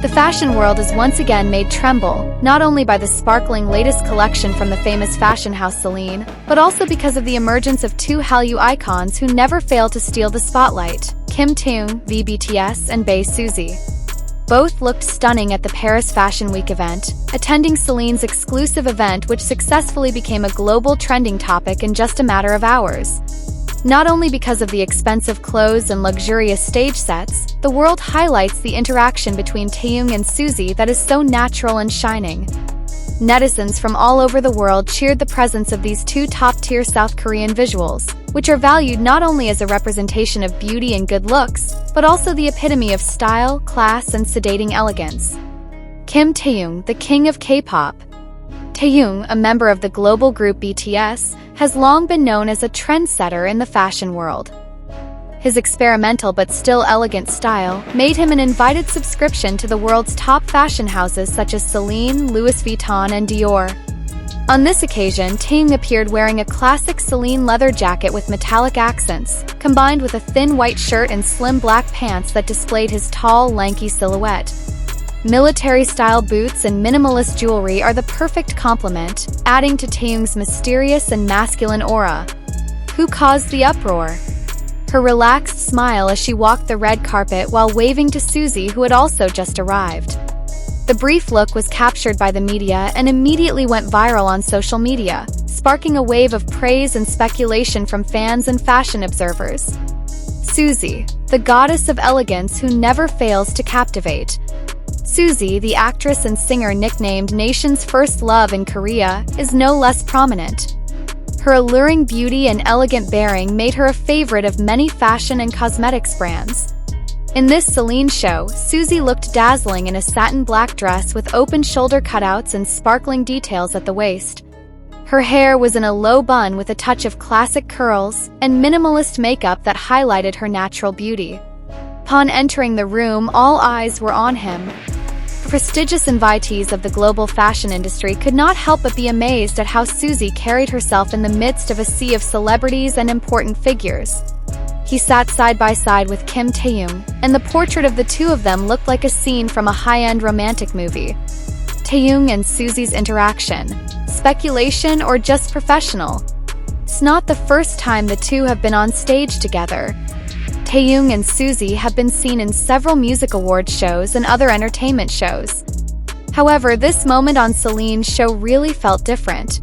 The fashion world is once again made tremble, not only by the sparkling latest collection from the famous fashion house CELINE, but also because of the emergence of two Hallyu icons who never fail to steal the spotlight: Kim Taehyung v BTS and Taehyung Suzy. Both looked stunning at the Paris Fashion Week event, attending CELINE's exclusive event, which successfully became a global trending topic in just a matter of hours. Not only because of the expensive clothes and luxurious stage sets, the world highlights the interaction between Taehyung and Suzy that is so natural and shining. Netizens from all over the world cheered the presence of these two top-tier South Korean visuals, which are valued not only as a representation of beauty and good looks, but also the epitome of style, class, and sedating elegance. Kim Taehyung, the king of K-pop. Taehyung, a member of the global group BTS, has long been known as a trendsetter in the fashion world. His experimental but still elegant style made him an invited subscription to the world's top fashion houses such as CELINE, Louis Vuitton, and Dior. On this occasion, Taehyung appeared wearing a classic CELINE leather jacket with metallic accents, combined with a thin white shirt and slim black pants that displayed his tall, lanky silhouette. Military-style boots and minimalist jewelry are the perfect complement, adding to Taehyung's mysterious and masculine aura. Who caused the uproar? Her relaxed smile as she walked the red carpet while waving to Suzy, who had also just arrived. The brief look was captured by the media and immediately went viral on social media, sparking a wave of praise and speculation from fans and fashion observers. Suzy, the goddess of elegance who never fails to captivate. Suzy, the actress and singer nicknamed Nation's First Love in Korea, is no less prominent. Her alluring beauty and elegant bearing made her a favorite of many fashion and cosmetics brands. In this CELINE show, Suzy looked dazzling in a satin black dress with open shoulder cutouts and sparkling details at the waist. Her hair was in a low bun with a touch of classic curls and minimalist makeup that highlighted her natural beauty. Upon entering the room, all eyes were on him. Prestigious invitees of the global fashion industry could not help but be amazed at how Suzy carried herself in the midst of a sea of celebrities and important figures. He sat side by side with Kim Taehyung, and the portrait of the two of them looked like a scene from a high-end romantic movie. Taehyung and Suzy's interaction. Speculation or just professional? It's not the first time the two have been on stage together. Taehyung and Suzy have been seen in several music awards shows and other entertainment shows. However, this moment on CELINE's show really felt different.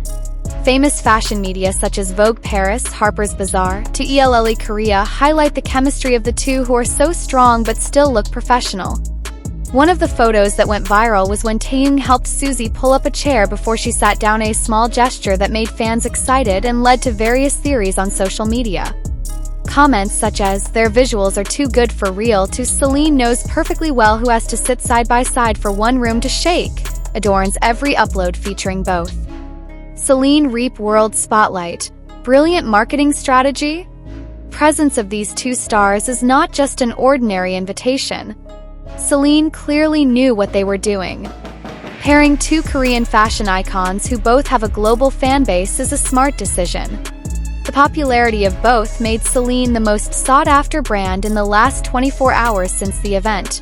Famous fashion media such as Vogue Paris, Harper's Bazaar, to CELINE Korea highlight the chemistry of the two, who are so strong but still look professional. One of the photos that went viral was when Taehyung helped Suzy pull up a chair before she sat down, a small gesture that made fans excited and led to various theories on social media. Comments such as, "Their visuals are too good for real," to "CELINE knows perfectly well who has to sit side by side for one room to shake," adorns every upload featuring both. CELINE reap world spotlight. Brilliant marketing strategy? Presence of these two stars is not just an ordinary invitation. CELINE clearly knew what they were doing. Pairing two Korean fashion icons who both have a global fan base is a smart decision. The popularity of both made CELINE the most sought-after brand in the last 24 hours since the event.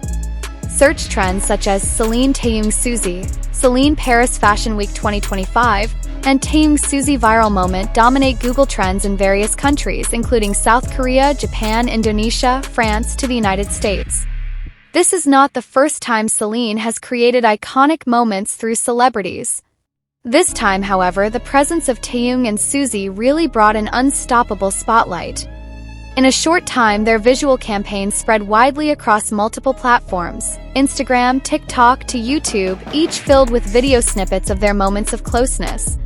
Search trends such as CELINE Taehyung Suzy, CELINE Paris Fashion Week 2025, and Taehyung Suzy viral moment dominate Google Trends in various countries, including South Korea, Japan, Indonesia, France, to the United States. This is not the first time CELINE has created iconic moments through celebrities. This time, however, the presence of Taehyung and Suzy really brought an unstoppable spotlight. In a short time, their visual campaign spread widely across multiple platforms, Instagram, TikTok to YouTube, each filled with video snippets of their moments of closeness.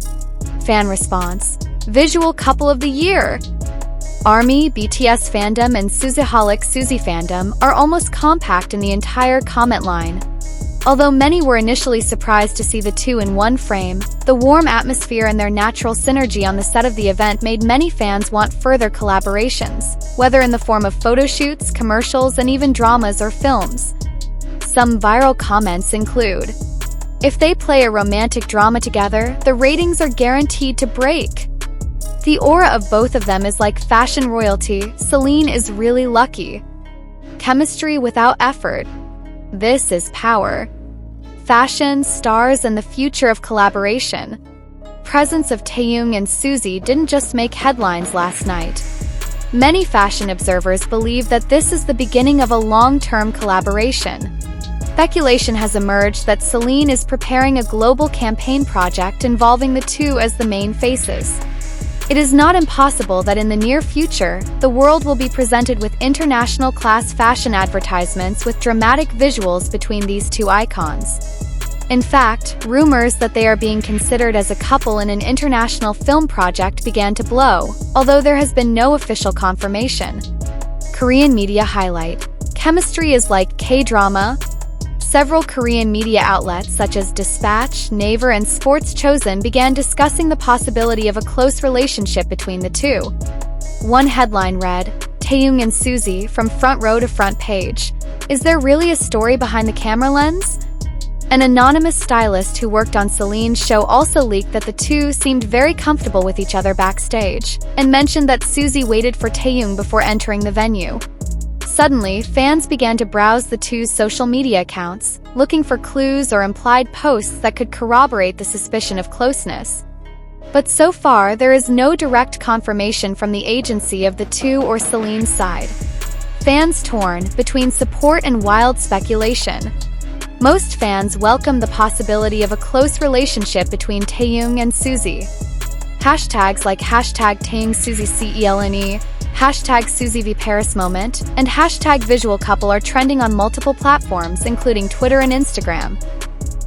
Fan response: Visual Couple of the Year! ARMY, BTS fandom, and Suzyholic Suzy fandom are almost compact in the entire comment line. Although many were initially surprised to see the two in one frame, the warm atmosphere and their natural synergy on the set of the event made many fans want further collaborations, whether in the form of photo shoots, commercials, and even dramas or films. Some viral comments include, "If they play a romantic drama together, the ratings are guaranteed to break." The aura of both of them is like fashion royalty. CELINE is really lucky. Chemistry without effort. This is power. Fashion, stars, and the future of collaboration. Presence of Taehyung and Suzy didn't just make headlines last night. Many fashion observers believe that this is the beginning of a long-term collaboration. Speculation has emerged that CELINE is preparing a global campaign project involving the two as the main faces. It is not impossible that in the near future, the world will be presented with international-class fashion advertisements with dramatic visuals between these two icons. In fact, rumors that they are being considered as a couple in an international film project began to blow, although there has been no official confirmation. Korean media highlight: chemistry is like K-drama. Several Korean media outlets such as Dispatch, Naver, and Sports Chosen began discussing the possibility of a close relationship between the two. One headline read, "Taehyung and Suzy, from front row to front page. Is there really a story behind the camera lens?" An anonymous stylist who worked on CELINE's show also leaked that the two seemed very comfortable with each other backstage, and mentioned that Suzy waited for Taehyung before entering the venue. Suddenly, fans began to browse the two's social media accounts, looking for clues or implied posts that could corroborate the suspicion of closeness. But so far, there is no direct confirmation from the agency of the two or CELINE's side. Fans torn between support and wild speculation. Most fans welcome the possibility of a close relationship between Taehyung and Suzy. Hashtags like #TaehyungSuzy #SuzyVParisMoment, and #VisualCouple are trending on multiple platforms, including Twitter and Instagram.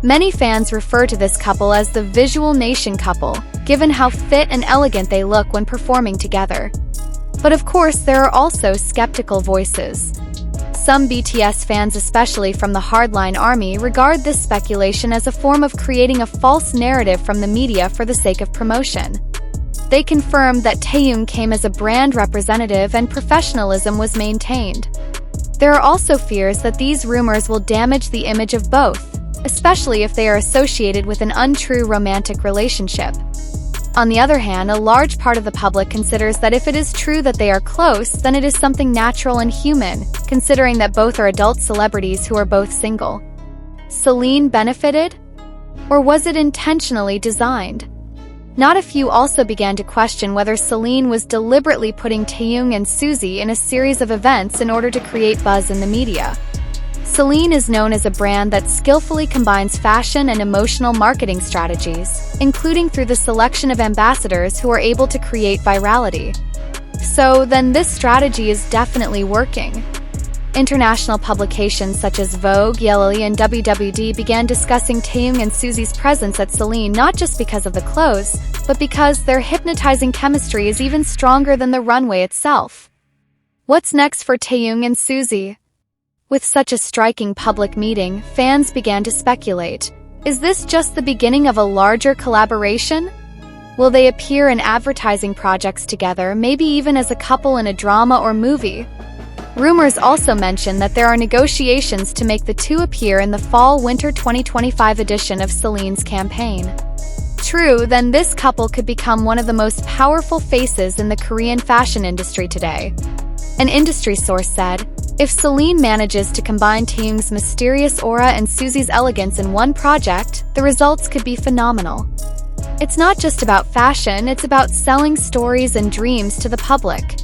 Many fans refer to this couple as the Visual Nation couple, given how fit and elegant they look when performing together. But of course, there are also skeptical voices. Some BTS fans, especially from the hardline army, regard this speculation as a form of creating a false narrative from the media for the sake of promotion. They confirmed that Taehyung came as a brand representative and professionalism was maintained. There are also fears that these rumors will damage the image of both, especially if they are associated with an untrue romantic relationship. On the other hand, a large part of the public considers that if it is true that they are close, then it is something natural and human, considering that both are adult celebrities who are both single. CELINE benefited? Or was it intentionally designed? Not a few also began to question whether CELINE was deliberately putting Taehyung and Suzy in a series of events in order to create buzz in the media. CELINE is known as a brand that skillfully combines fashion and emotional marketing strategies, including through the selection of ambassadors who are able to create virality. So then this strategy is definitely working. International publications such as Vogue, Yelly, and WWD began discussing Taehyung and Suzy's presence at CELINE not just because of the clothes, but because their hypnotizing chemistry is even stronger than the runway itself. What's next for Taehyung and Suzy? With such a striking public meeting, fans began to speculate. Is this just the beginning of a larger collaboration? Will they appear in advertising projects together, maybe even as a couple in a drama or movie? Rumors also mention that there are negotiations to make the two appear in the Fall-Winter 2025 edition of CELINE's campaign. True, then this couple could become one of the most powerful faces in the Korean fashion industry today. An industry source said, "If CELINE manages to combine Taehyung's mysterious aura and Suzy's elegance in one project, the results could be phenomenal." It's not just about fashion, it's about selling stories and dreams to the public.